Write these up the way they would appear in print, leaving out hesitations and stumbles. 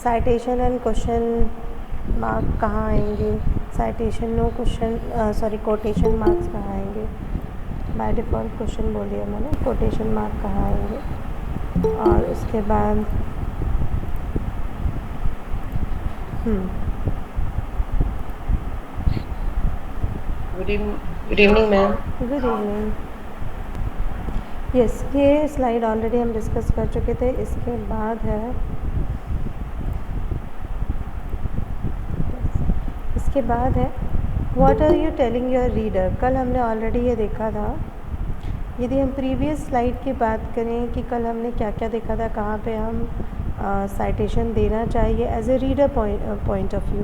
Citation and question mark कहाँ आएंगे, citation no question quotation marks कहाँ आएंगे। बाय डिफ़ॉल्ट क्वेश्चन बोल दिया मैंने, कोटेशन मार्क कहाँ आएंगे। और उसके बाद good evening ma'am. Good evening. Yes, ये स्लाइड ऑलरेडी हम डिस्कस कर चुके थे। इसके बाद है what are you telling your reader. कल हमने ऑलरेडी ये देखा था। यदि हम प्रीवियस स्लाइड की बात करें कि कल हमने क्या क्या देखा था, कहाँ पे हम साइटेशन देना चाहिए as a reader point of view.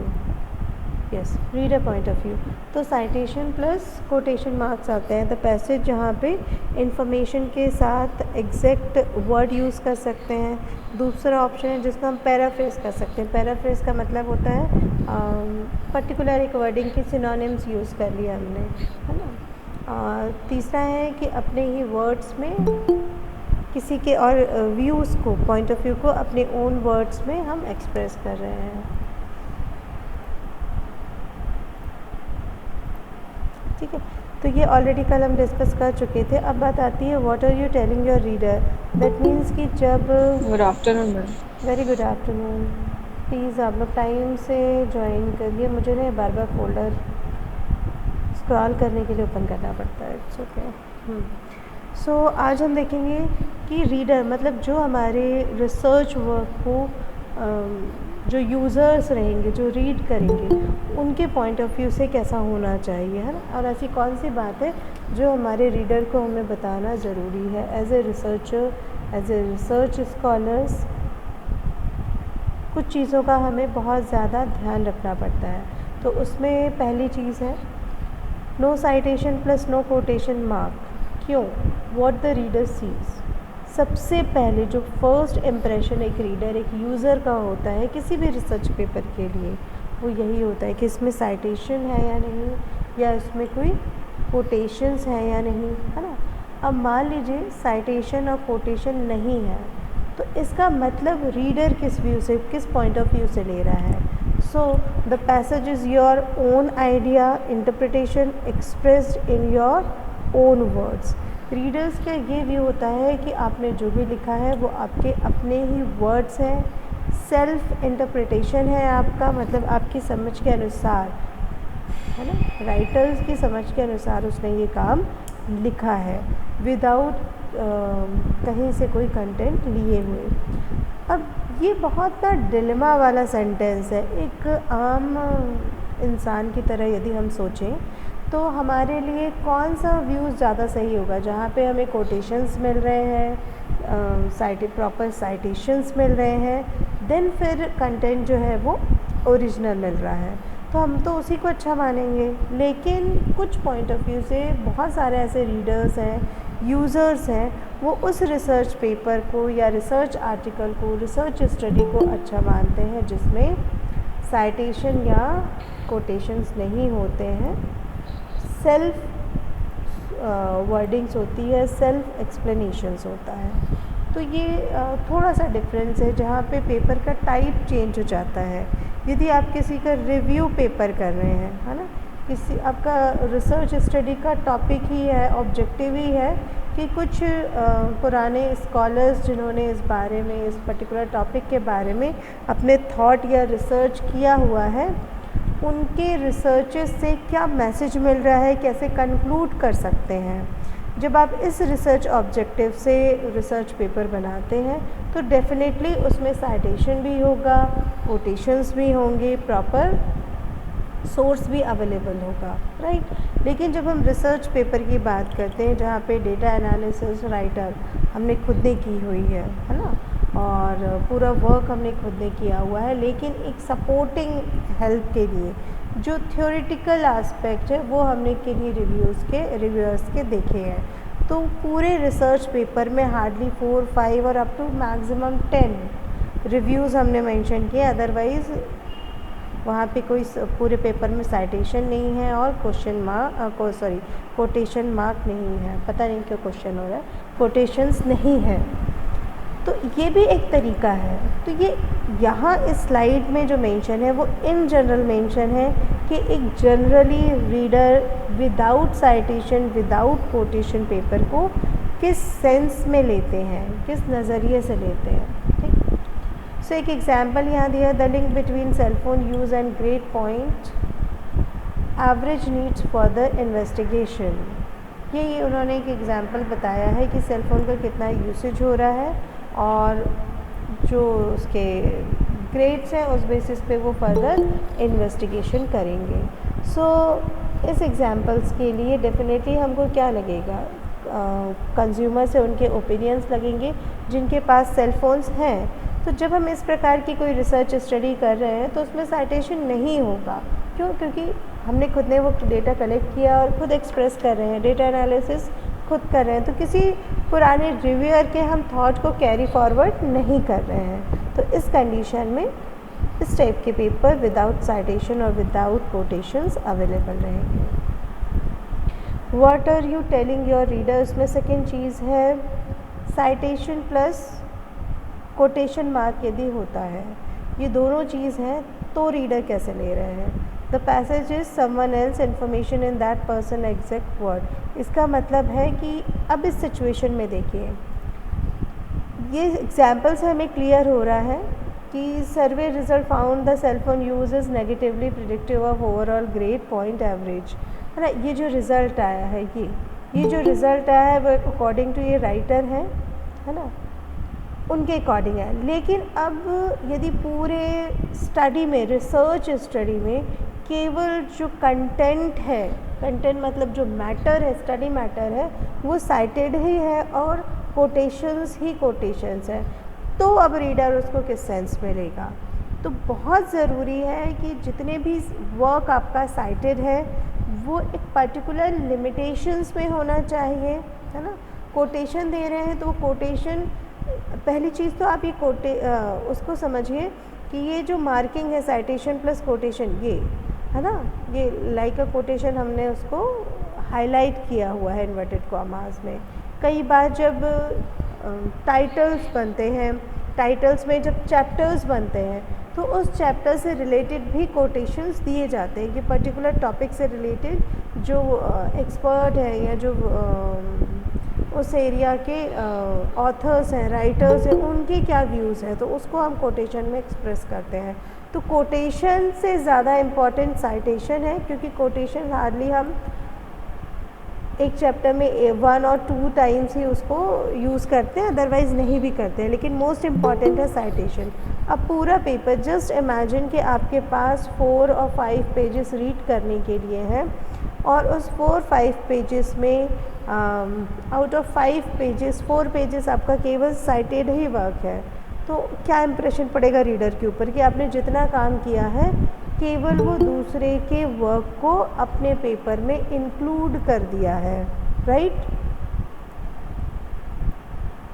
Yes, reader point of view. तो साइटेशन प्लस कोटेशन मार्क्स आते हैं। द पैसेज जहाँ पे इंफॉर्मेशन के साथ एग्जैक्ट वर्ड यूज़ कर सकते हैं। दूसरा ऑप्शन है जिसको हम पैराफ्रेज कर सकते हैं। पैराफ्रेज का मतलब होता है पर्टिकुलर एक वर्डिंग की सिनोनिम्स यूज़ कर लिया हमने, है ना। और तीसरा है कि अपने ही वर्ड्स में किसी के और व्यूज़ को, पॉइंट ऑफ व्यू को अपने ओन वर्ड्स में हम एक्सप्रेस कर रहे हैं। ठीक है, तो ये ऑलरेडी कल हम डिस्कस कर चुके थे। अब बात आती है what are you telling your reader. That means कि जब good afternoon ma'am. Very good afternoon. Please आप लोग टाइम से ज्वाइन करिए। मुझे ना बार बार फोल्डर स्क्रॉल करने के लिए ओपन करना पड़ता है। It's okay. सो आज हम देखेंगे कि रीडर मतलब जो हमारे रिसर्च वर्क को जो यूज़र्स रहेंगे, जो रीड करेंगे, उनके पॉइंट ऑफ व्यू से कैसा होना चाहिए, है ना। और ऐसी कौन सी बात है जो हमारे रीडर को हमें बताना ज़रूरी है as a researcher, as a research scholars. कुछ चीज़ों का हमें बहुत ज़्यादा ध्यान रखना पड़ता है। तो उसमें पहली चीज़ है no citation plus no quotation mark. क्यों? What the reader sees. सबसे पहले जो फर्स्ट इम्प्रेशन एक रीडर, एक यूज़र का होता है किसी भी रिसर्च पेपर के लिए, वो यही होता है कि इसमें साइटेशन है या नहीं, या इसमें कोई कोटेशंस है या नहीं, है ना। अब मान लीजिए साइटेशन और कोटेशन नहीं है, तो इसका मतलब रीडर किस व्यू से, किस पॉइंट ऑफ व्यू से ले रहा है। So the passage is your own idea, interpretation expressed in your own words. Readers का ये व्यू होता है कि आपने जो भी लिखा है वो आपके अपने ही वर्ड्स हैं। सेल्फ इंटरप्रिटेशन है आपका, मतलब आपकी समझ के अनुसार, है ना, राइटर्स की समझ के अनुसार उसने ये काम लिखा है, विदाउट कहीं से कोई कंटेंट लिए हुए। अब ये बहुत ना डिलेमा वाला सेंटेंस है। एक आम इंसान की तरह यदि हम सोचें तो हमारे लिए कौन सा व्यूज़ ज़्यादा सही होगा, जहाँ पे हमें कोटेशंस मिल रहे हैं, प्रॉपर साइटेशंस मिल रहे हैं, देन फिर कंटेंट जो है वो ओरिजिनल मिल रहा है, तो हम तो उसी को अच्छा मानेंगे। लेकिन कुछ पॉइंट ऑफ व्यू से बहुत सारे ऐसे रीडर्स हैं, यूज़र्स हैं, वो उस रिसर्च पेपर को या रिसर्च आर्टिकल को, रिसर्च स्टडी को अच्छा मानते हैं जिसमें साइटेशन या कोटेशंस नहीं होते हैं, सेल्फ वर्डिंग्स होती है, सेल्फ एक्सप्लेनेशंस होता है। तो ये थोड़ा सा डिफरेंस है जहाँ पे पेपर का टाइप चेंज हो जाता है। यदि आप किसी का रिव्यू पेपर कर रहे हैं, है ना, किसी आपका रिसर्च स्टडी का टॉपिक ही है, ऑब्जेक्टिव ही है कि कुछ पुराने स्कॉलर्स जिन्होंने इस बारे में, इस पर्टिकुलर टॉपिक के बारे में अपने थॉट या रिसर्च किया हुआ है, उनके रिसर्चेस से क्या मैसेज मिल रहा है, कैसे कंक्लूड कर सकते हैं। जब आप इस रिसर्च ऑब्जेक्टिव से रिसर्च पेपर बनाते हैं तो डेफिनेटली उसमें साइटेशन भी होगा, कोटेशंस भी होंगे, प्रॉपर सोर्स भी अवेलेबल होगा, राइट। लेकिन जब हम रिसर्च पेपर की बात करते हैं जहाँ पे डेटा एनालिसिस राइटर हमने खुद ने की हुई है ना, और पूरा वर्क हमने खुद ने किया हुआ है, लेकिन एक सपोर्टिंग हेल्प के लिए जो थ्योरेटिकल एस्पेक्ट है वो हमने किन्हीं रिव्यूअर्स के देखे हैं। तो पूरे रिसर्च पेपर में हार्डली 4, 5 और अप टू मैक्सिमम 10 रिव्यूज़ हमने मेंशन किए। अदरवाइज़ वहाँ पे कोई पूरे पेपर में साइटेशन नहीं है और कोटेशन मार्क नहीं है। पता नहीं क्यों क्वेश्चन हो रहा है, कोटेशंस नहीं है। तो ये भी एक तरीका है। तो ये यहाँ इस स्लाइड में जो मेंशन है वो इन जनरल मेंशन है कि एक generally reader without citation without quotation paper को किस सेंस में लेते हैं, किस नज़रिए से लेते हैं। ठीक। सो एक एग्जांपल यहाँ दिया, the link between cellphone use and grade point average needs further investigation. ये उन्होंने एक एग्जांपल बताया है कि सेल फ़ोन का कितना यूसेज हो रहा है और जो उसके ग्रेड्स हैं उस बेसिस पे वो फर्दर इन्वेस्टिगेशन करेंगे। सो इस एग्जांपल्स के लिए डेफिनेटली हमको क्या लगेगा, कंज्यूमर से उनके ओपिनियंस लगेंगे जिनके पास सेल फ़ोन्स हैं। तो जब हम इस प्रकार की कोई रिसर्च स्टडी कर रहे हैं तो उसमें साइटेशन नहीं होगा। क्यों? क्योंकि हमने खुद ने वो डेटा कलेक्ट किया और खुद एक्सप्रेस कर रहे हैं, डेटा एनालिसिस खुद कर रहे हैं। तो किसी पुराने रिव्यूअर के हम थॉट को कैरी फॉरवर्ड नहीं कर रहे हैं। तो इस कंडीशन में इस टाइप के पेपर विदाउट साइटेशन और विदाउट कोटेशंस अवेलेबल रहेंगे। What are you telling your reader, उसमें सेकेंड चीज़ है साइटेशन प्लस कोटेशन मार्क यदि होता है, ये दोनों चीज़ हैं तो रीडर कैसे ले रहे हैं। The passage is someone else information in that person exact word. इसका मतलब है कि अब इस सिचुएशन में देखिए, ये एग्जाम्पल से हमें क्लियर हो रहा है कि survey result found the cell phone use is negatively predictive of overall grade point average, है ना। ये जो रिज़ल्ट आया है, ये जो रिज़ल्ट आया है वो अकॉर्डिंग टू ये राइटर है ना, उनके अकॉर्डिंग है। लेकिन अब यदि पूरे स्टडी में, रिसर्च स्टडी में केवल जो कंटेंट है, कंटेंट मतलब जो मैटर है, स्टडी मैटर है, वो साइटेड ही है और कोटेशंस ही कोटेशंस है, तो अब रीडर उसको किस सेंस में लेगा। तो बहुत ज़रूरी है कि जितने भी वर्क आपका साइटेड है वो एक पर्टिकुलर लिमिटेशंस में होना चाहिए, है ना। कोटेशन दे रहे हैं तो कोटेशन, पहली चीज़ तो आप ये उसको समझिए कि ये जो मार्किंग है साइटेशन प्लस कोटेशन, ये है ना, ये लाइक अ कोटेशन हमने उसको हाईलाइट किया हुआ है इन्वर्टेड कॉमास में। कई बार जब टाइटल्स बनते हैं, टाइटल्स में जब चैप्टर्स बनते हैं तो उस चैप्टर से रिलेटेड भी कोटेशंस दिए जाते हैं कि पर्टिकुलर टॉपिक से रिलेटेड जो एक्सपर्ट है या जो उस एरिया के ऑथर्स हैं, राइटर्स हैं, उनके क्या व्यूज़ हैं, तो उसको हम कोटेशन में एक्सप्रेस करते हैं। तो कोटेशन से ज़्यादा इम्पॉर्टेंट साइटेशन है, क्योंकि कोटेशन हार्डली हम एक चैप्टर में 1 और 2 टाइम्स ही उसको यूज़ करते हैं, अदरवाइज़ नहीं भी करते हैं। लेकिन मोस्ट इम्पॉर्टेंट है साइटेशन। अब पूरा पेपर जस्ट इमेजिन कि आपके पास 4 और 5 पेजेस रीड करने के लिए हैं और उस 4-5 पेजेस में आउट ऑफ 5 पेजेस 4 पेजेस आपका केवल साइटेड ही वर्क है, तो क्या इम्प्रेशन पड़ेगा रीडर के ऊपर कि आपने जितना काम किया है केवल वो दूसरे के वर्क को अपने पेपर में इंक्लूड कर दिया है, राइट,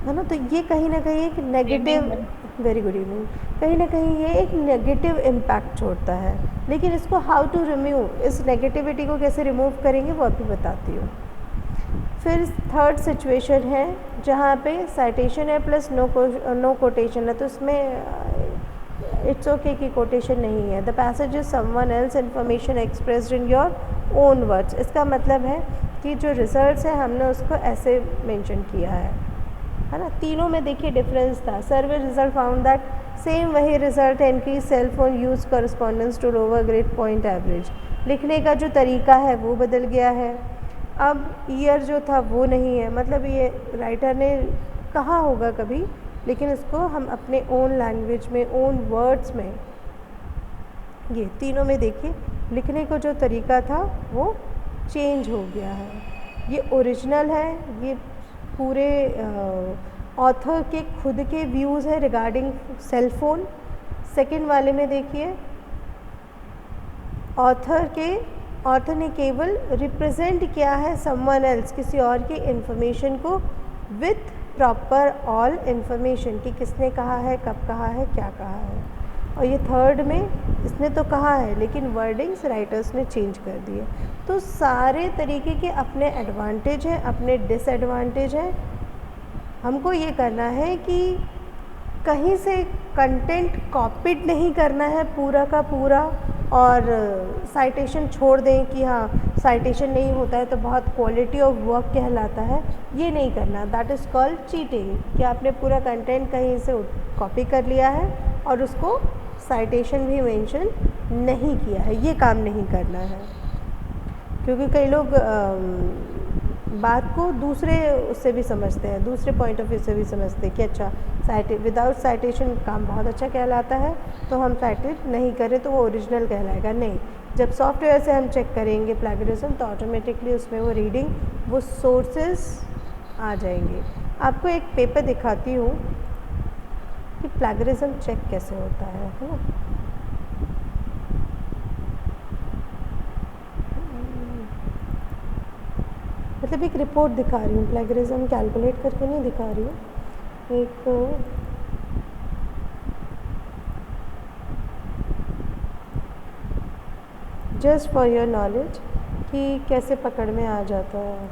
है ना। तो ये कहीं ना कहीं एक नेगेटिव, वेरी गुड इवनिंग, कहीं ना कहीं ये एक नेगेटिव इम्पैक्ट छोड़ता है। लेकिन इसको हाउ टू रिमूव, इस नेगेटिविटी को कैसे रिमूव करेंगे वो अभी बताती हूँ। फिर थर्ड सिचुएशन है जहाँ पे साइटेशन है प्लस नो कोटेशन है, तो इसमें इट्स ओके कि कोटेशन नहीं है। The passage is someone else information expressed in your own words. इसका मतलब है कि जो रिजल्ट्स है हमने उसको ऐसे मेंशन किया है ना। तीनों में देखिए डिफरेंस था। Survey result found that, same वही रिजल्ट है, increase cell phone use correspondence to lower grade point average. लिखने का जो तरीका है वो बदल गया है, अब ईयर जो था वो नहीं है। मतलब ये राइटर ने कहा होगा कभी, लेकिन इसको हम अपने ओन लैंग्वेज में, ओन वर्ड्स में, ये तीनों में देखिए लिखने को जो तरीका था वो चेंज हो गया है। ये ओरिजिनल है, ये पूरे ऑथर के खुद के व्यूज़ है रिगार्डिंग सेल फोन। सेकेंड वाले में देखिए ऑथर ने केवल रिप्रेजेंट किया है समवन एल्स, किसी और की इन्फॉर्मेशन को, विथ प्रॉपर ऑल इन्फॉर्मेशन कि किसने कहा है, कब कहा है, क्या कहा है। और ये थर्ड में इसने तो कहा है लेकिन वर्डिंग्स राइटर्स ने चेंज कर दिए। तो सारे तरीके के अपने एडवांटेज हैं, अपने डिसएडवांटेज हैं। हमको ये करना है कि कहीं से कंटेंट कॉपीड नहीं करना है पूरा का पूरा और साइटेशन छोड़ दें कि हाँ साइटेशन नहीं होता है तो बहुत क्वालिटी ऑफ वर्क कहलाता है, ये नहीं करना। दैट इज़ कॉल्ड चीटिंग, कि आपने पूरा कंटेंट कहीं से कॉपी कर लिया है और उसको साइटेशन भी मेंशन नहीं किया है, ये काम नहीं करना है। क्योंकि कई लोग बात को दूसरे उससे भी समझते हैं, दूसरे पॉइंट ऑफ व्यू से भी समझते हैं कि अच्छा विदाउट साइटेशन काम बहुत अच्छा कहलाता है, तो हम साइटेड नहीं करें तो वो ओरिजिनल कहलाएगा। नहीं, जब सॉफ्टवेयर से हम चेक करेंगे प्लैगरिज्म तो ऑटोमेटिकली उसमें वो रीडिंग, वो सोर्सेस आ जाएंगे। आपको एक पेपर दिखाती हूँ कि प्लैगरिज्म चेक कैसे होता है ना। मतलब एक रिपोर्ट दिखा रही हूँ, प्लैगरिज्म कैलकुलेट करके नहीं दिखा रही हूँ, एक जस्ट फॉर योर नॉलेज कि कैसे पकड़ में आ जाता है।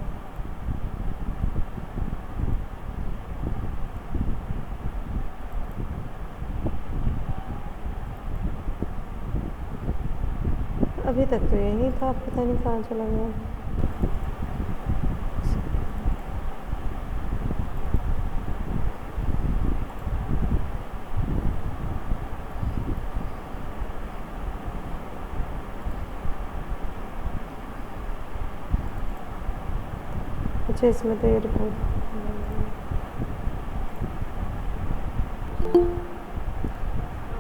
अभी तक तो यही था, पता नहीं कहाँ चला गया। अच्छा, इसमें तो ये रिपोर्ट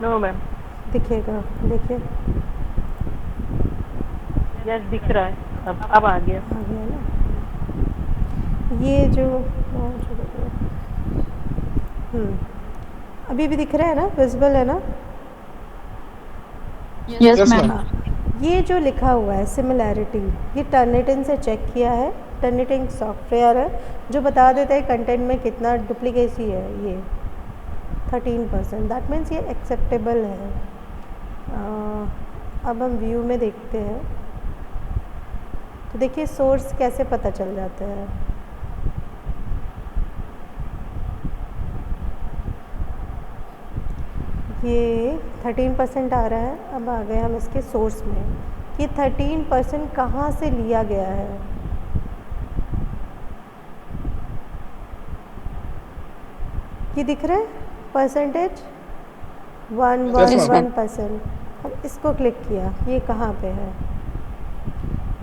नो मैम। दिखेगा, देखिए यस दिख रहा है, अब आ गया। आ गया ना। ये जो अभी भी दिख रहा है ना, विजिबल है ना। Yes ma'am. ये जो लिखा हुआ है सिमिलैरिटी, ये टर्निटिन से चेक किया है। टर्निटिन सॉफ्टवेयर है जो बता देता है कंटेंट में कितना डुप्लीकेसी है। ये 13%, दैट मीन्स ये एक्सेप्टेबल है। अब हम व्यू में देखते हैं तो देखिए सोर्स कैसे पता चल जाता है। ये 13% आ रहा है। अब आ गए हम इसके सोर्स में कि 13% कहाँ से लिया गया है। ये दिख रहा है परसेंटेज 111%। अब इसको क्लिक किया, ये कहाँ पे है,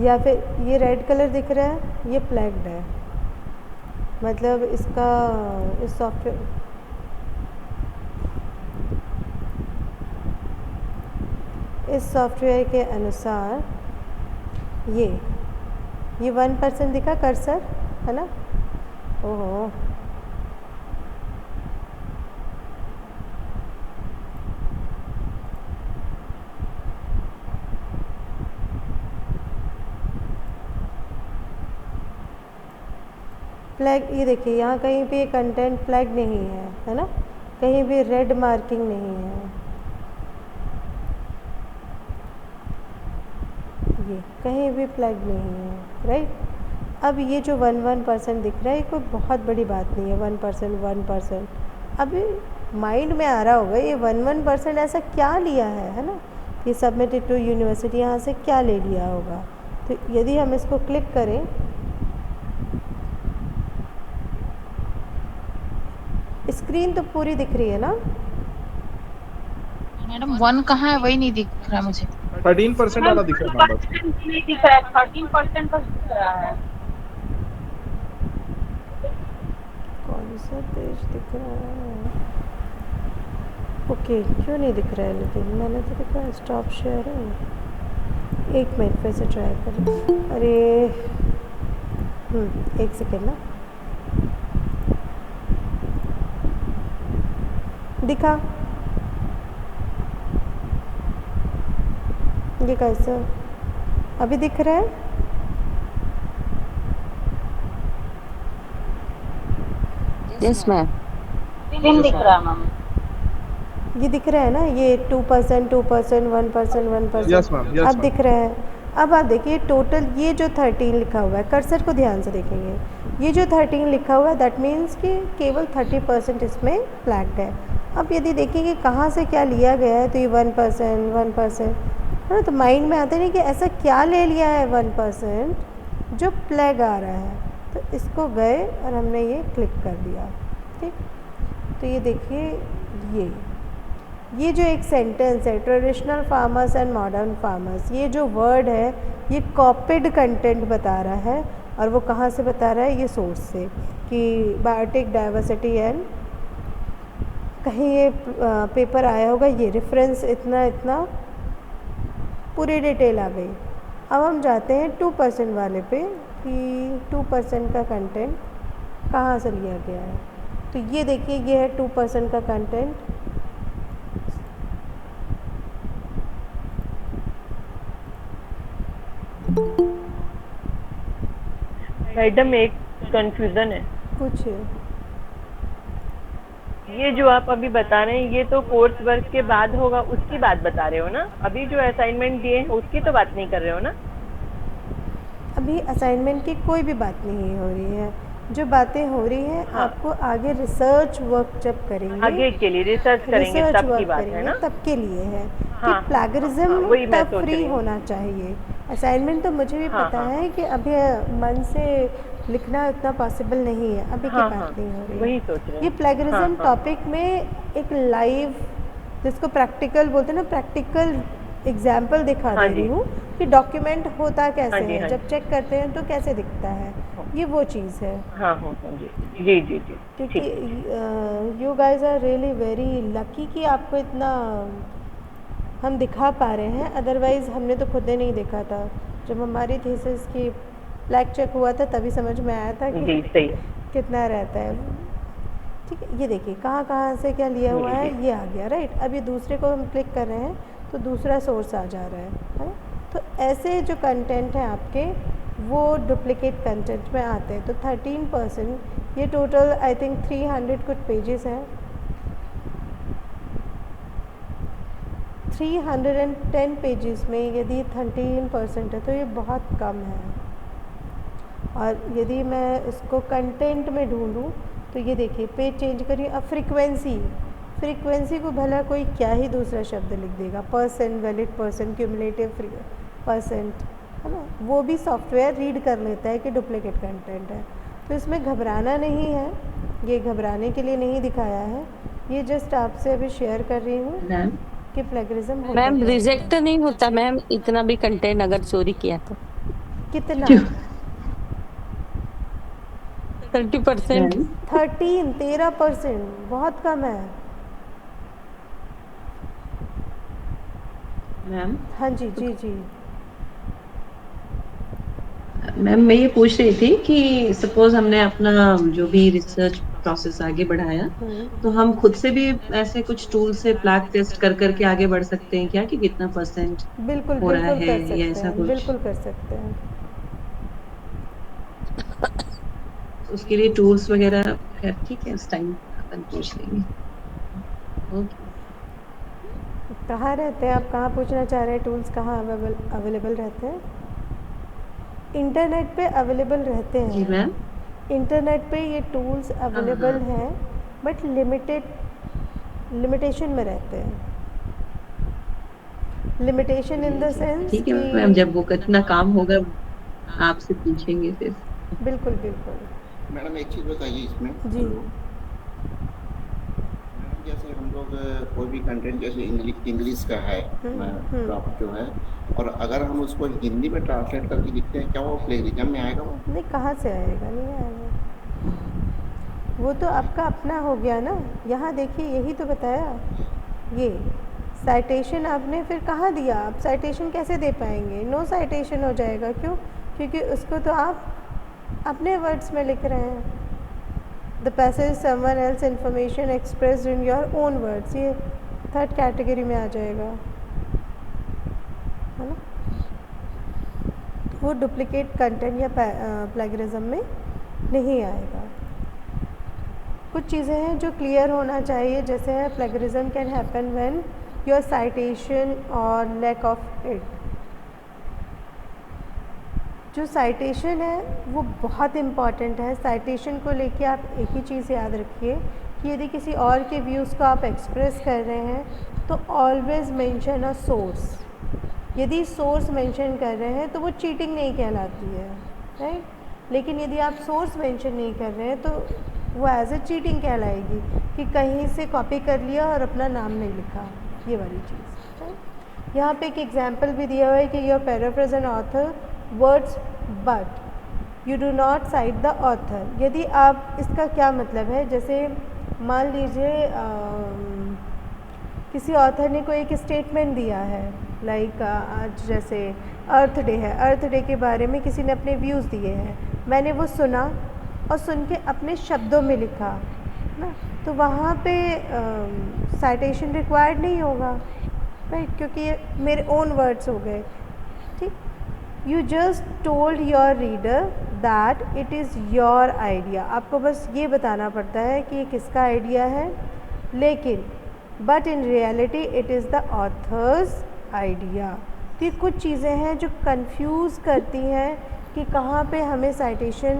या फिर ये रेड कलर दिख रहा है, ये फ्लैग्ड है, मतलब इसका इस सॉफ्टवेयर के अनुसार ये 1% दिखा कर्सर, है ना। ओहो, फ्लैग, ये देखिए यहाँ कहीं भी कंटेंट फ्लैग नहीं है ना, कहीं भी रेड मार्किंग नहीं है, ये कहीं भी फ्लैग नहीं है, राइट। अब ये जो 1% दिख रहा है, ये कोई बहुत बड़ी बात नहीं है। 1%। अब माइंड में आ रहा होगा ये 1% ऐसा क्या लिया है ना, ये सबमिटेड टू यूनिवर्सिटी, यहाँ से क्या ले लिया होगा। तो यदि हम इसको क्लिक करें, स्क्रीन तो पूरी दिख रही है ना मैडम। 1 कहाँ है, वही नहीं दिख रहा मुझे। 13% वाला दिख रहा है। नहीं दिख रहा है, 13% बस दिख रहा है। कौन सा पेज दिख रहा है? ओके, क्यों नहीं दिख रहा है, लेकिन मैंने तो दिखा है स्टॉप शेयर है। एक मिनट फिर से ट्राई करें। अरे एक सेकेंड ना, दिखा ये कैसा, अभी दिख रहा है। Yes ma'am. नहीं दिख रहा मैम। ये दिख रहा है ना, ये 2%, 1%, 1%। यस मैम, यस अब दिख रहा है। अब आप देखिए टोटल ये जो 13 लिखा हुआ है, कर्सर को ध्यान से देखेंगे, ये जो 13 लिखा हुआ है दैट मीन्स कि केवल 30% इसमें फ्लैग्ड है। अब यदि देखें कि कहाँ से क्या लिया गया है, तो ये 1% है ना, तो माइंड में आता है नहीं कि ऐसा क्या ले लिया है 1% जो प्लग आ रहा है, तो इसको गए और हमने ये क्लिक कर दिया। ठीक, तो ये देखिए, ये जो एक सेंटेंस है, traditional farmers and modern farmers, ये जो वर्ड है ये कॉपीड कंटेंट बता रहा है, और वो कहाँ से बता रहा है, ये सोर्स से, कि बायोटिक डाइवर्सिटी एंड कहीं ये पेपर आया होगा, ये रेफरेंस इतना इतना पूरी डिटेल आ गई। अब हम जाते हैं 2% वाले पे कि 2% का कंटेंट कहाँ से लिया गया है। तो ये देखिए, ये है 2% का कंटेंट। मैडम एक कंफ्यूजन है, कुछ ये जो आप अभी बता रहे हैं ये तो कोर्स वर्क के बाद होगा, उसकी बात बता रहे हो ना? अभी जो असाइनमेंट दिए हैं उसकी तो बात नहीं कर रहे हो ना? अभी असाइनमेंट की कोई भी बात नहीं हो रही है, जो बातें हो रही हैं हाँ। आपको आगे रिसर्च वर्क जब करेंगे, आगे के लिए रिसर्च करेंगे रिसर्च तब की वर्क बात है करेंगे ना? तब के लिए है हाँ, कि प्लैगरिज्म हाँ, वही मैं तब सोच फ्री रही हूँ। होना चाहिए। असाइनमेंट तो मुझे भी हाँ, पता हाँ। है कि अभी मन से लिखना इतना पॉसिबल नहीं है, अभी की हाँ, बात हाँ, नहीं हो रही है। वही सोच रहे हैं। ये प्लैगरिज्म हाँ, हाँ। टॉपिक में एक लाइव, जिसको प्रैक्टिकल बोलते हैं ना, प्रैक्टिकल एग्जाम्पल दिखा हाँ दे रही जी। हूँ कि डॉक्यूमेंट होता कैसे हाँ जी, है, हाँ जब चेक करते हैं तो कैसे दिखता है, ये वो चीज़ है। हाँ हाँ हाँ जी जी जी जी क्योंकि ठीक। You guys are really very lucky कि आपको इतना हम दिखा पा रहे हैं, अदरवाइज़ हमने तो खुद ही नहीं देखा था। जब हमारी थीसिस की ब्लैक चेक हुआ था तभी समझ में आया था कि जी सही है। कितना रहता है। ठीक है, ये देखिए कहाँ कहाँ से क्या लिया हुआ है, ये आ गया राइट। अब ये दूसरे को हम क्लिक कर रहे हैं तो दूसरा सोर्स आ जा रहा है ना। तो ऐसे जो कंटेंट हैं आपके वो डुप्लीकेट कंटेंट में आते हैं। तो 13%, ये टोटल आई थिंक 300 कुछ पेजेस हैं, 310 पेजेस में यदि 13% है तो ये बहुत कम है। और यदि मैं इसको कंटेंट में ढूंढूं तो ये देखिए, पेज चेंज करिए। अब फ्रीक्वेंसी को भला कोई क्या ही दूसरा शब्द लिख देगा, percent, valid percent, cumulative percent, है ना, वो भी सॉफ्टवेयर रीड कर लेता है कि डुप्लीकेट कंटेंट है। तो इसमें घबराना नहीं है, ये घबराने के लिए नहीं दिखाया है, ये जस्ट आपसे अभी शेयर कर रही हूँ मैम कि प्लेगरिज्म होता मैम क्या है। रिजेक्ट नहीं होता मैम, इतना भी कंटेंट अगर चोरी किया तो? कितना? 30%। 13% बहुत कम है। मैम हाँ जी जी जी। मैम मैं ये पूछ रही थी कि सपोज हमने अपना जो भी रिसर्च प्रोसेस आगे बढ़ाया, तो हम खुद से भी ऐसे कुछ टूल से प्लैग टेस्ट कर करके आगे बढ़ सकते हैं क्या, कि कितना परसेंट बिल्कुल हो रहा बिल्कुल है कर सकते या ऐसा हैं, कुछ? बिल्कुल कर सकते हैं। उसके लिए टूल्स वगैरह, खैर ठीक है, उस टाइम अपन पूछ लेंगे। ओके। कहाँ रहते हैं आप, कहाँ पूछना चाह रहे हैं? टूल्स कहाँ अवेलेबल रहते हैं? इंटरनेट पे अवेलेबल रहते जी हैं। मैम। इंटरनेट पे ये टूल्स अवेलेबल हाँ। हैं, बट लिमिटेशन में रहते हैं। लिमिटेशन इन द सेंस ठीक है कि मैम, जब वो कितना काम होगा आपसे पूछेंगे फिर। बिल्कुल बिल्कुल मैडम एक चीज़ बताइए इसमें। जी। मैडम जैसे हम लोग कोई भी कंटेंट जैसे इंग्लिश का है ड्राफ्ट जो है, और अगर हम उसको हिंदी में ट्रांसलेट करके लिखते हैं, क्या वो प्लेगरिज्म में आएगा? वो नहीं, कहाँ से आएगा, नहीं आएगा। वो तो आपका अपना हो गया ना। यहाँ देखिए, यही तो बताया, ये साइटेशन आपने फिर कहाँ दिया, आप साइटेशन कैसे दे पाएंगे? नो साइटेशन हो जाएगा। क्यों? क्योंकि उसको तो आप अपने वर्ड्स में लिख रहे हैं। The passage someone else information expressed in your own words, ये थर्ड कैटेगरी में आ जाएगा, है ना। वो डुप्लीकेट कंटेंट या प्लेगरिज्म में नहीं आएगा। कुछ चीज़ें हैं जो क्लियर होना चाहिए, जैसे है plagiarism can happen when your citation और लैक ऑफ इट। जो साइटेशन है वो बहुत इम्पॉर्टेंट है। साइटेशन को लेके आप एक ही चीज़ याद रखिए कि यदि किसी और के व्यूज़ को आप एक्सप्रेस कर रहे हैं तो ऑलवेज़ मेंशन अ सोर्स। यदि सोर्स मेंशन कर रहे हैं तो वो चीटिंग नहीं कहलाती है, राइट। लेकिन यदि आप सोर्स मेंशन नहीं कर रहे हैं तो वो एज ए चीटिंग कहलाएगी कि कहीं से कॉपी कर लिया और अपना नाम नहीं लिखा, ये वाली चीज़, राइट। यहाँ पे एक एग्जांपल भी दिया हुआ है कि your paraphrase an author words but you do not site the author. यदि आप, इसका क्या मतलब है, जैसे मान लीजिए किसी ऑथर ने कोई एक स्टेटमेंट दिया है, लाइक आज जैसे अर्थ डे है, अर्थ डे के बारे में किसी ने अपने व्यूज़ दिए हैं, मैंने वो सुना और सुन के अपने शब्दों में लिखा ना, तो वहाँ पे साइटेशन रिक्वायर्ड नहीं होगा, राइट, क्योंकि ये मेरे ओन वर्ड्स हो गए, ठीक। You just told your reader that it is your idea. आपको बस ये बताना पड़ता है कि ये किसका आइडिया है, लेकिन but in reality it is the author's idea. तो ये कुछ चीज़ें हैं जो कंफ्यूज करती हैं कि कहाँ पे हमें साइटेशन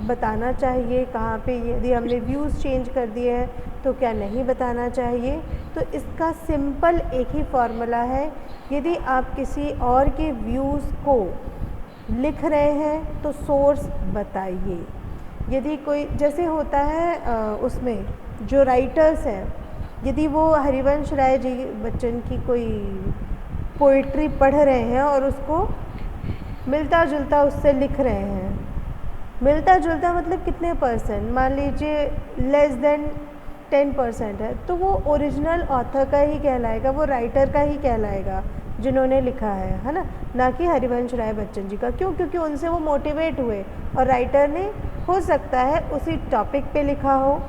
बताना चाहिए, कहाँ पे यदि हमने व्यूज़ चेंज कर दिए हैं तो क्या नहीं बताना चाहिए। तो इसका सिंपल एक ही फार्मूला है, यदि आप किसी और के व्यूज़ को लिख रहे हैं तो सोर्स बताइए। यदि कोई, जैसे होता है उसमें जो राइटर्स हैं, यदि वो हरिवंश राय जी बच्चन की कोई पोइट्री पढ़ रहे हैं और उसको मिलता जुलता उससे लिख रहे हैं, मिलता जुलता मतलब कितने परसेंट, मान लीजिए लेस देन 10% है, तो वो ओरिजिनल ऑथर का ही कहलाएगा, वो राइटर का ही कहलाएगा जिन्होंने लिखा है ना, ना कि हरिवंश राय बच्चन जी का। क्यों? क्योंकि उनसे वो मोटिवेट हुए और राइटर ने हो सकता है उसी टॉपिक पे लिखा हो,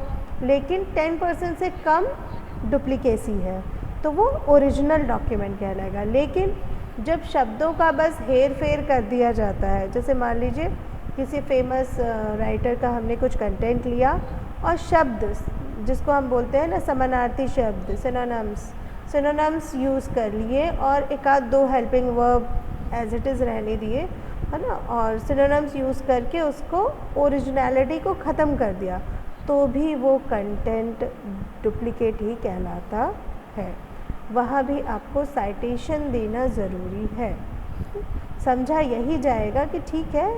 लेकिन 10% से कम डुप्लीकेसी है, तो वो ओरिजिनल डॉक्यूमेंट कहलाएगा। लेकिन जब शब्दों का बस हेर फेर कर दिया जाता है, जैसे मान लीजिए किसी फेमस राइटर का हमने कुछ कंटेंट लिया और शब्द जिसको हम बोलते हैं ना समानार्थी शब्द, सिनोनिम्स यूज़ कर लिए और एक आध दो helping verb as it is रहने दिए, है ना, और सिनोनिम्स यूज़ करके उसको ओरिजिनलिटी को ख़त्म कर दिया, तो भी वो कंटेंट डुप्लीकेट ही कहलाता है। वहाँ भी आपको साइटेशन देना ज़रूरी है। समझा यही जाएगा कि ठीक है,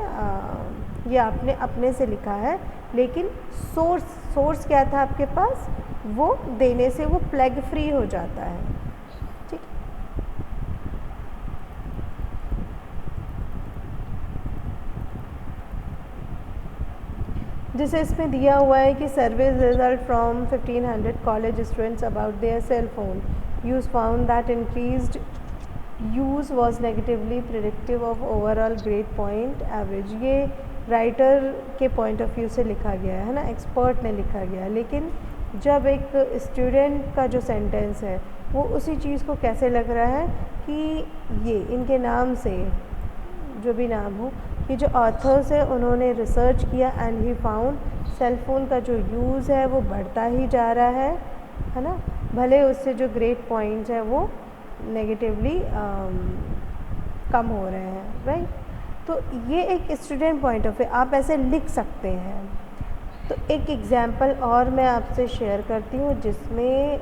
ये आपने अपने से लिखा है, लेकिन सोर्स क्या था आपके पास, वो देने से वो प्लग फ्री हो जाता है, ठीक। जैसे इसमें दिया हुआ है कि surveys result from 1500 college students about their cell phone use found that increased use was negatively predictive of overall grade point average. ये राइटर के पॉइंट ऑफ व्यू से लिखा गया है ना, एक्सपर्ट ने लिखा गया है, लेकिन जब एक स्टूडेंट का जो सेंटेंस है वो उसी चीज़ को कैसे लग रहा है कि ये इनके नाम से, जो भी नाम हो, कि जो ऑथर्स है उन्होंने रिसर्च किया and he found cell phone का जो यूज़ है वो बढ़ता ही जा रहा है ना, भले उससे जो ग्रेड पॉइंट्स हैं वो नेगेटिवली कम हो रहे हैं, राइट। तो ये एक स्टूडेंट पॉइंट ऑफ व्यू आप ऐसे लिख सकते हैं। तो एक एग्जांपल और मैं आपसे शेयर करती हूँ जिसमें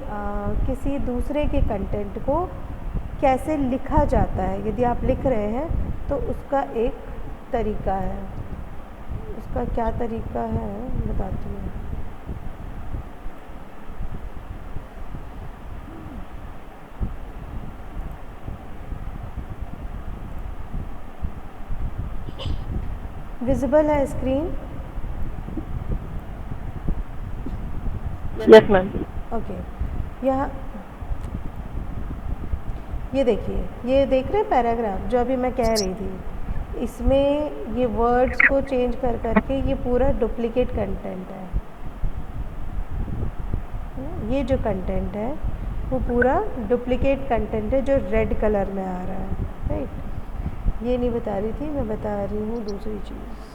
किसी दूसरे के कंटेंट को कैसे लिखा जाता है, यदि आप लिख रहे हैं तो उसका एक तरीका है। उसका क्या तरीका है बताती हूँ। विजिबल है स्क्रीन? Yes ma'am. ओके, यहाँ ये देखिए, ये देख रहे हैं पैराग्राफ जो अभी मैं कह रही थी, इसमें ये वर्ड्स को चेंज कर करके ये पूरा डुप्लीकेट कंटेंट है। ये जो कंटेंट है वो पूरा डुप्लीकेट कंटेंट है जो रेड कलर में आ रहा है, राइट। ये नहीं बता रही थी, मैं बता रही हूँ दूसरी चीज़।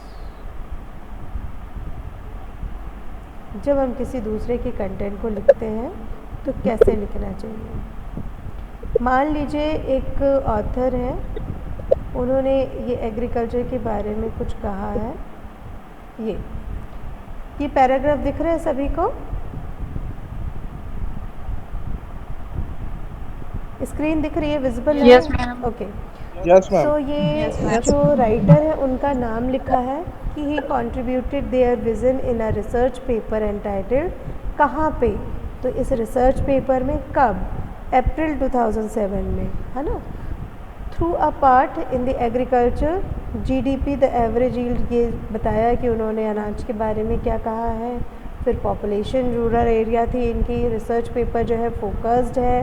जब हम किसी दूसरे के कंटेंट को लिखते हैं तो कैसे लिखना चाहिए। मान लीजिए एक ऑथर है, उन्होंने ये एग्रीकल्चर के बारे में कुछ कहा है। ये पैराग्राफ दिख रहा है सभी को? स्क्रीन दिख रही है, विजिबल है? Yes, ma'am. Okay. Yes ma'am. So ये Yes, ma'am. जो राइटर है उनका नाम लिखा है कि ही contributed their vision in a research paper entitled, कहाँ पे? तो इस रिसर्च पेपर में कब? अप्रैल 2007 में, है ना। Through a part in the agriculture GDP the average yield, ये बताया कि उन्होंने अनाज के बारे में क्या कहा है। फिर पॉपुलेशन रूरल एरिया थी इनकी। रिसर्च पेपर जो है फोकस्ड है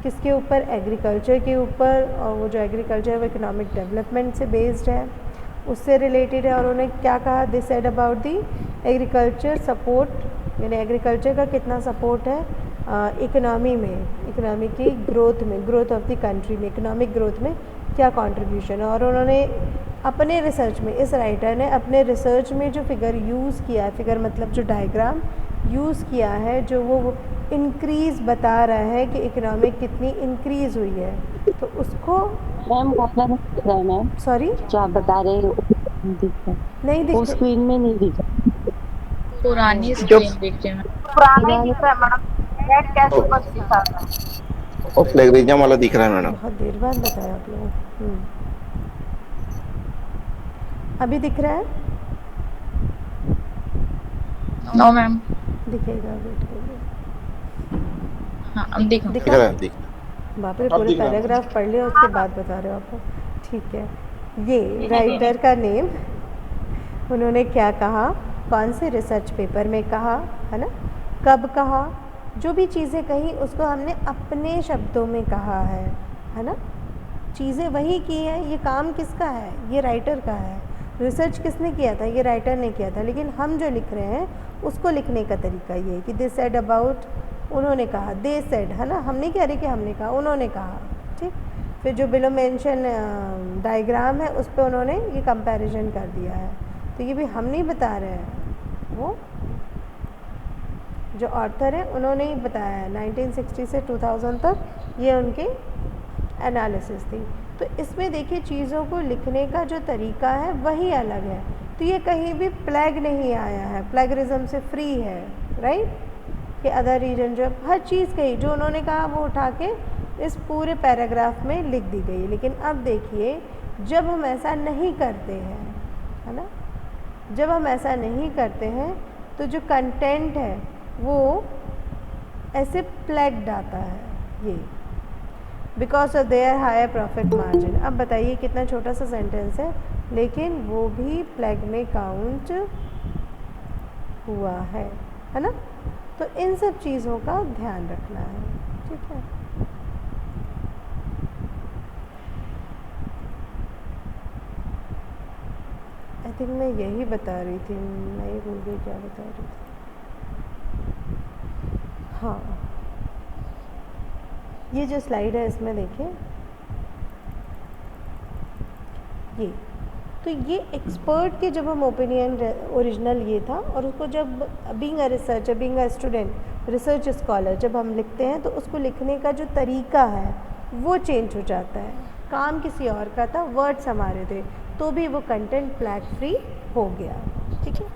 किसके ऊपर? एग्रीकल्चर के ऊपर, और वो जो एग्रीकल्चर है वो इकोनॉमिक डेवलपमेंट से बेस्ड है, उससे रिलेटेड है। और उन्होंने क्या कहा? This said about the agriculture support, यानी एग्रीकल्चर का कितना सपोर्ट है इकोनॉमी में, इकोनॉमी की ग्रोथ में, ग्रोथ ऑफ द कंट्री में, इकोनॉमिक ग्रोथ में क्या कंट्रीब्यूशन है। और उन्होंने अपने रिसर्च में, इस राइटर ने अपने रिसर्च में जो फिगर यूज़ किया है, फिगर मतलब जो डायग्राम यूज़ किया है, जो वो इंक्रीज़ बता रहा है कि इकोनॉमिक कितनी इंक्रीज़ हुई है, तो उसको मैम वो वाला नहीं दिख रहा है मैम, सॉरी जो आप बता रहे हो नहीं दिख रहा, नहीं वो दिख स्क्रीन में नहीं दिख रहा। पुरानी जो स्क्रीन देख रहे हैं। वो प्लेगरिज्म वाला दिख रहा है मैडम। बहुत देर बाद बताया आप लोगों को। अभी दिख रहा है? No ma'am. दिखेगा, वेट करिए। हाँ, अब देखो। दिख दिखा? रहा है, दिख बाप रे, अब पूरे दिख रहा है। पैराग्राफ पढ़ लिया उसके बाद बता रहे हो आप। ठीक है, ये राइटर का नेम, उन्होंने क्या कहा, कौन से रिसर्च पेपर में कहा, है ना, कब कहा, जो भी चीज़ें कही उसको हमने अपने शब्दों में कहा है ना। चीज़ें वही की हैं, ये काम किसका है? ये राइटर का है। रिसर्च किसने किया था? ये राइटर ने किया था। लेकिन हम जो लिख रहे हैं उसको लिखने का तरीका ये है कि दे सेड अबाउट, उन्होंने कहा, दे सेड, है ना, हमने कह रहे कि हमने कहा, उन्होंने कहा। ठीक, फिर जो बिलो मेंशन डायग्राम है उस पर उन्होंने ये कंपैरिजन कर दिया है। तो ये भी हम नहीं बता रहे हैं, वो जो ऑथर है उन्होंने ही बताया है। 1960 से 2000 तक ये उनके एनालिसिस थी। तो इसमें देखिए चीज़ों को लिखने का जो तरीका है वही अलग है। तो ये कहीं भी प्लैग नहीं आया है, प्लैगरिज्म से फ्री है, राइट। कि अदर रीजन जो हर चीज़ कही जो उन्होंने कहा वो उठा के इस पूरे पैराग्राफ में लिख दी गई। लेकिन अब देखिए जब हम ऐसा नहीं करते हैं, है ना, जब हम ऐसा नहीं करते हैं तो जो कंटेंट है वो ऐसे प्लैग्ड आता है, ये because of their higher profit margin. अब बताइए कितना छोटा सा सेंटेंस है लेकिन वो भी प्लैग में काउंट हुआ है ना। तो इन सब चीज़ों का ध्यान रखना है, ठीक है। आई थिंक मैं यही बता रही थी, मैं ही भूल गई क्या बता रही थी। हाँ, ये जो स्लाइड है इसमें देखिए, ये तो ये एक्सपर्ट के जब हम ओपिनियन ओरिजिनल ये था, और उसको जब being a researcher, being a student, research scholar जब हम लिखते हैं तो उसको लिखने का जो तरीका है वो चेंज हो जाता है। काम किसी और का था, वर्ड्स हमारे थे, तो भी वो कंटेंट प्लैग फ्री हो गया, ठीक है।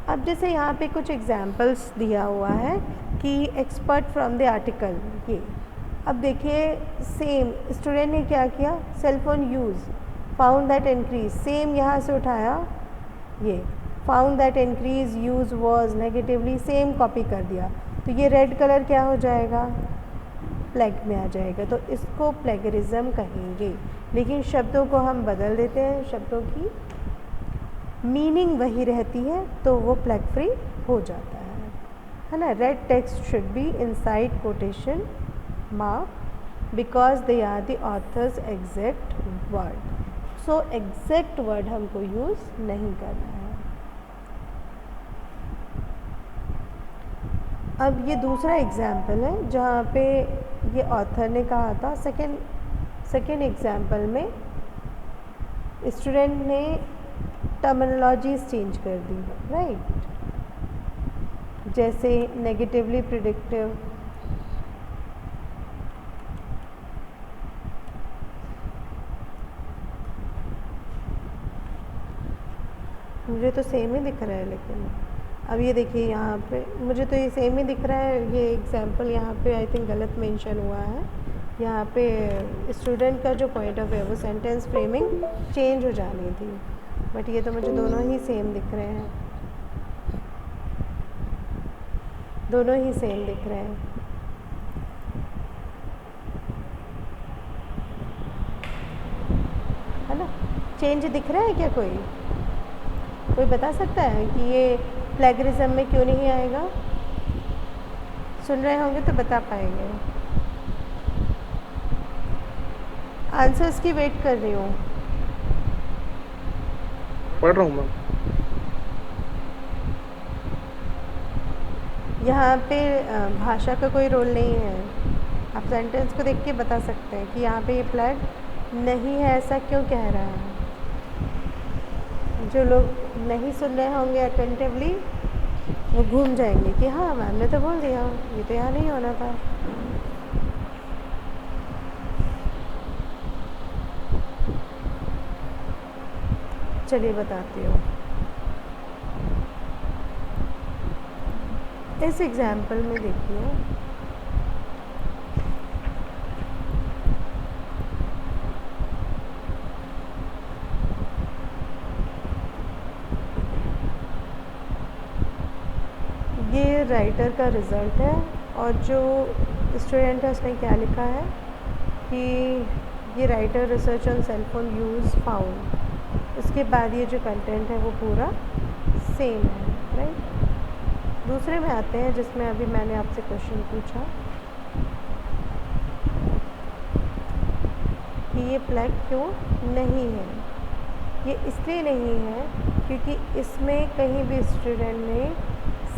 अब जैसे यहाँ पे कुछ एग्जाम्पल्स दिया हुआ है कि एक्सपर्ट फ्रॉम द आर्टिकल, ये अब देखिए सेम स्टूडेंट ने क्या किया, cellphone use, found that increase, same यहाँ से उठाया, ये found that increase use was negatively, same copy कर दिया। तो ये रेड कलर क्या हो जाएगा, प्लैग में आ जाएगा। तो इसको प्लेगरिज्म कहेंगे, लेकिन शब्दों को हम बदल देते हैं, शब्दों की मीनिंग वही रहती है तो वो प्लैग फ्री हो जाता है ना। Red text should be inside quotation mark because they are the authors exact word. So exact word हमको यूज़ नहीं करना है। अब ये दूसरा एग्जाम्पल है जहाँ पे ये ऑथर ने कहा था, सेकेंड एग्जाम्पल में स्टूडेंट ने टर्मिनोलॉजीज चेंज कर दी, राइट। जैसे नेगेटिवली प्रिडिक्टिव, मुझे तो सेम ही दिख रहा है, लेकिन अब ये देखिए यहाँ पे मुझे तो ये सेम ही दिख रहा है, ये एग्जांपल यहाँ पे आई थिंक गलत मेंशन हुआ है। यहाँ पे स्टूडेंट का जो पॉइंट ऑफ व्यू वो सेंटेंस फ्रेमिंग चेंज हो जानी थी, बट ये तो मुझे दोनों ही सेम दिख रहे हैं, दोनों ही सेम दिख रहे हैं। है ना, चेंज दिख रहा है क्या? कोई बता सकता है कि ये प्लेगरिज्म में क्यों नहीं आएगा? सुन रहे होंगे तो बता पाएंगे। आंसर्स की वेट कर रही हूँ। पढ़ रहा हूँ मैम। यहाँ पे भाषा का कोई रोल नहीं है, आप सेंटेंस को देख के बता सकते हैं कि यहाँ पे ये प्लैग नहीं है, ऐसा क्यों कह रहा है। जो लोग नहीं सुन रहे होंगे अटेंटिवली वो घूम जाएंगे कि हाँ मैम ने तो बोल दिया, ये तो यहाँ नहीं होना था। चलिए बताती हूँ। इस एग्जाम्पल में देखिए, ये राइटर का रिज़ल्ट है और जो स्टूडेंट है उसने क्या लिखा है कि ये writer research on sale phone use found, उसके बाद ये जो कंटेंट है वो पूरा सेम है, राइट। दूसरे में आते हैं जिसमें अभी मैंने आपसे क्वेश्चन पूछा कि ये प्लग क्यों नहीं है। ये इसलिए नहीं है क्योंकि इसमें कहीं भी स्टूडेंट ने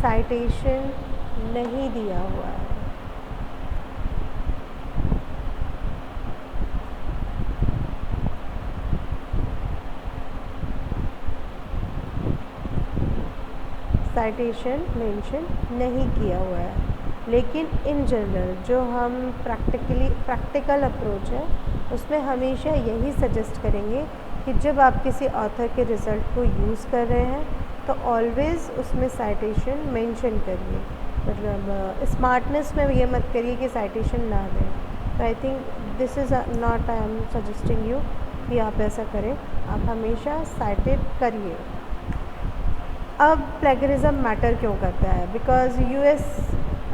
साइटेशन नहीं दिया हुआ है। साइटेशन मेंशन नहीं किया हुआ है, लेकिन इन जनरल जो हम प्रैक्टिकल अप्रोच है उसमें हमेशा यही सजेस्ट करेंगे कि जब आप किसी ऑथर के रिज़ल्ट को यूज़ कर रहे हैं तो ऑलवेज़ उसमें साइटेशन मेंशन करिए। मतलब स्मार्टनेस में ये मत करिए कि साइटेशन ना दें। तो I think this is not, I am suggesting you कि आप ऐसा करें, आप हमेशा साइटेड करिए। अब प्लेगरिज्म मैटर क्यों करता है? बिकॉज़ यूएस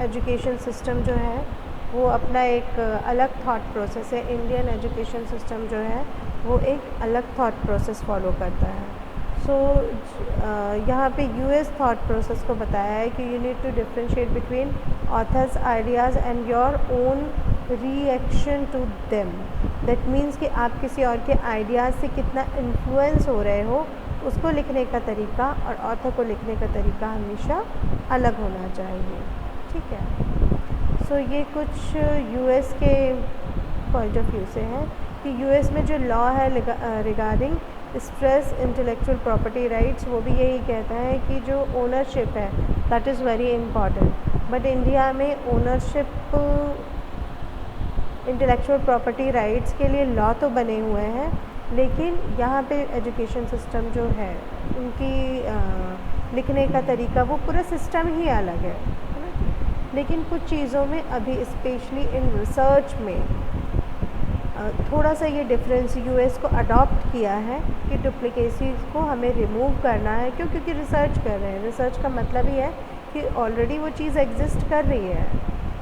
एजुकेशन सिस्टम जो है वो अपना एक अलग थॉट प्रोसेस है, इंडियन एजुकेशन सिस्टम जो है वो एक अलग थॉट प्रोसेस फॉलो करता है। सो यहाँ पे यूएस थॉट प्रोसेस को बताया है कि you need to differentiate between authors ideas and your own reaction to them. That means कि आप किसी और के आइडियाज़ से कितना इन्फ्लुएंस हो रहे हो, उसको लिखने का तरीका और ऑथर को लिखने का तरीका हमेशा अलग होना चाहिए, ठीक है। सो ये कुछ यूएस के पॉइंट ऑफ व्यू से है कि यूएस में जो लॉ है regarding stress intellectual property rights, वो भी यही कहता है कि जो ओनरशिप है that is very important. But India में ओनरशिप इंटेलेक्चुअल प्रॉपर्टी राइट्स के लिए लॉ तो बने हुए हैं, लेकिन यहाँ पे एजुकेशन सिस्टम जो है उनकी लिखने का तरीका वो पूरा सिस्टम ही अलग है ना। लेकिन कुछ चीज़ों में अभी स्पेशली इन रिसर्च में थोड़ा सा ये डिफरेंस यूएस को अडॉप्ट किया है कि डुप्लीकेसीज को हमें रिमूव करना है। क्यों? क्योंकि रिसर्च कर रहे हैं। रिसर्च का मतलब ही है कि ऑलरेडी वो चीज़ एग्जिस्ट कर रही है,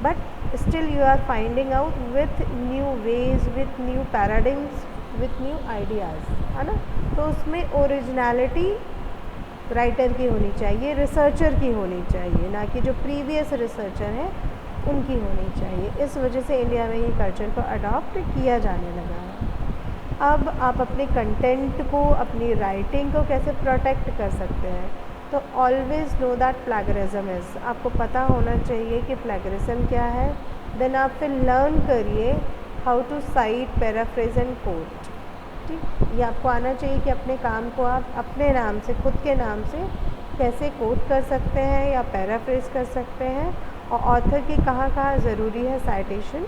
but still you are finding out with new ways, with new paradigms, with new ideas, है ना। तो उसमें ओरिजिनलिटी राइटर की होनी चाहिए, रिसर्चर की होनी चाहिए, ना कि जो प्रीवियस रिसर्चर हैं उनकी होनी चाहिए। इस वजह से इंडिया में ये कल्चर को अडॉप्ट किया जाने लगा है। अब आप अपने कंटेंट को, अपनी राइटिंग को कैसे प्रोटेक्ट कर सकते हैं? तो always know that plagiarism is, आपको पता होना चाहिए कि प्लेगरिज्म क्या है। देन आप फिर लर्न करिए how to cite, paraphrase and quote. ठीक, ये आपको आना चाहिए कि अपने काम को आप अपने नाम से, खुद के नाम से कैसे कोट कर सकते हैं या पैराफ्रेज कर सकते हैं, और ऑथर की कहाँ कहाँ ज़रूरी है साइटेशन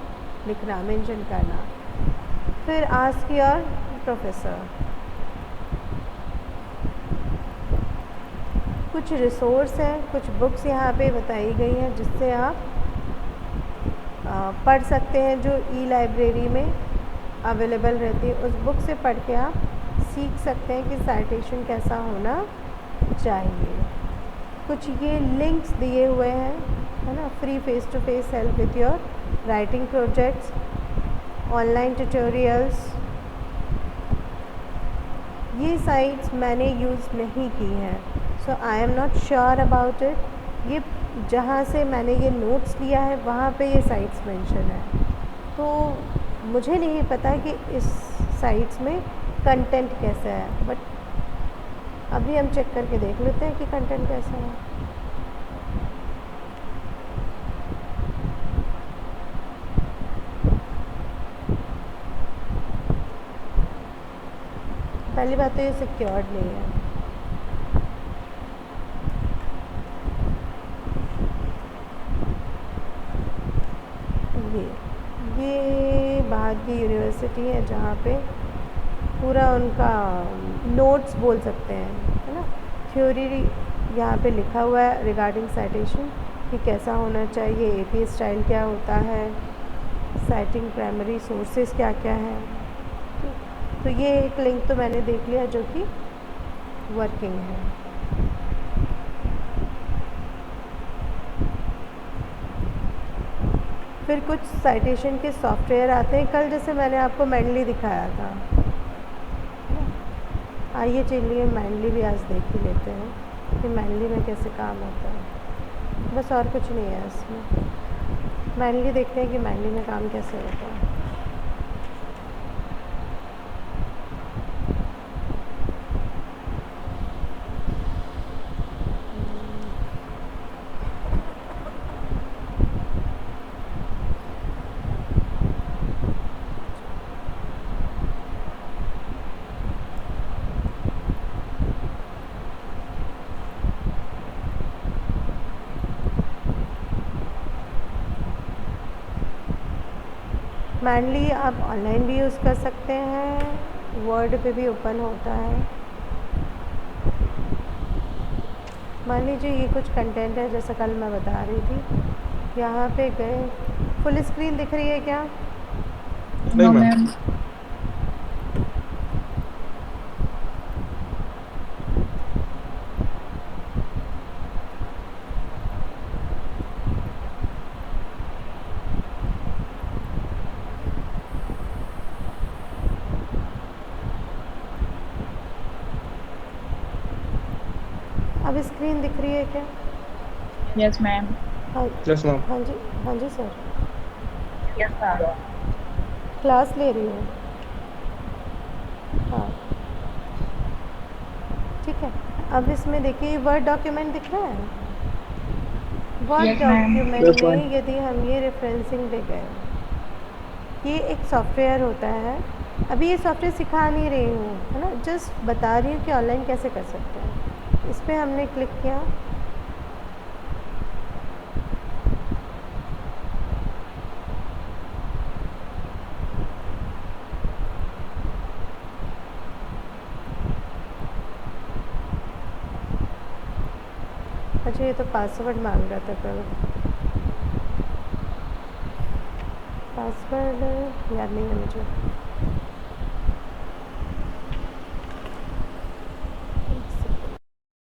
लिखना, मेंशन करना। फिर आस्क योर प्रोफेसर। कुछ रिसोर्स हैं, कुछ बुक्स यहाँ पे बताई गई हैं जिससे आप पढ़ सकते हैं, जो ई लाइब्रेरी में अवेलेबल रहती है। उस बुक से पढ़ के आप सीख सकते हैं कि साइटेशन कैसा होना चाहिए। कुछ ये लिंक्स दिए हुए हैं, है ना, free face to face help with your writing projects, online tutorials. ये साइट्स मैंने यूज़ नहीं की हैं, so I am not sure about it. ये जहाँ से मैंने ये नोट्स लिया है वहाँ पे ये साइट्स मेंशन है, तो मुझे नहीं पता कि इस साइट्स में कंटेंट कैसा है, बट अभी हम चेक करके देख लेते हैं कि कंटेंट कैसा है। पहली बात तो ये सिक्योर्ड नहीं है। ये बाहर की यूनिवर्सिटी है जहाँ पे पूरा उनका नोट्स बोल सकते हैं, है ना, थ्योरी यहाँ पे लिखा हुआ है रिगार्डिंग साइटेशन कि कैसा होना चाहिए, एपी स्टाइल क्या होता है, साइटिंग प्राइमरी सोर्सेज क्या क्या है। तो ये एक लिंक तो मैंने देख लिया जो कि वर्किंग है। फिर कुछ साइटेशन के सॉफ्टवेयर आते हैं, कल जैसे मैंने आपको मैंडली दिखाया था। आइए चलिए मैंडली भी आज देख ही लेते हैं कि मैंडली में कैसे काम होता है। बस और कुछ नहीं है इसमें, मैंडली देखते हैं कि मैंडली में काम कैसे होता है। मैनली आप ऑनलाइन भी यूज़ कर सकते हैं, वर्ड पे भी ओपन होता है। मान लीजिए ये कुछ कंटेंट है जैसा कल मैं बता रही थी, यहाँ पे गए, फुल स्क्रीन दिख रही है क्या? नहीं नो मैम। मैम। अब स्क्रीन दिख रही है क्या? Yes ma'am. हाँ यस मैम। हाँ जी सर, यस मैम। क्लास ले रही हूँ। हाँ ठीक है। अब इसमें देखिए वर्ड डॉक्यूमेंट दिख रहा है। Word Yes, ma'am. Document Yes, ma'am. में यदि हम ये रेफरेंसिंग दे गए, ये एक सॉफ्टवेयर होता है। अभी ये सॉफ्टवेयर सिखा नहीं रही हूँ, है ना, जस्ट बता रही हूँ कि ऑनलाइन कैसे कर सकते हैं। इस पर हमने क्लिक किया, अच्छा ये तो पासवर्ड मांग रहा था कल, पासवर्ड याद नहीं है मुझे।